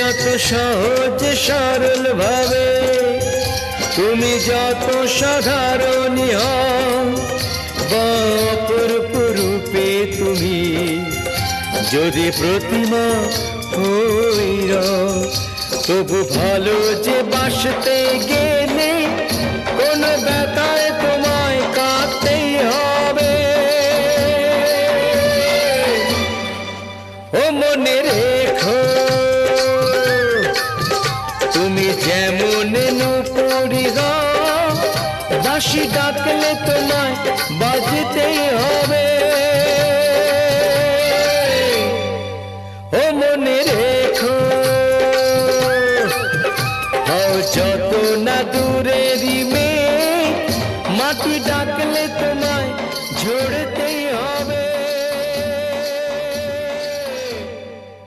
যত সহজ সরল ভাবে, তুমি যত সাধারণী হও, অপরূপ রূপে তুমি যদি প্রতিমা হইর, তবু ভালো যে বাসতে গেলে কোনো ব্যথায় তোমায় কাঁদতেই হবে। ও মনে রেখো, তুমি যেমন নূপুরি হও, বাঁশি ডাকলে তোমায় বাজতেই হবে। ও মনে রেখো, হও যত না দূরেরই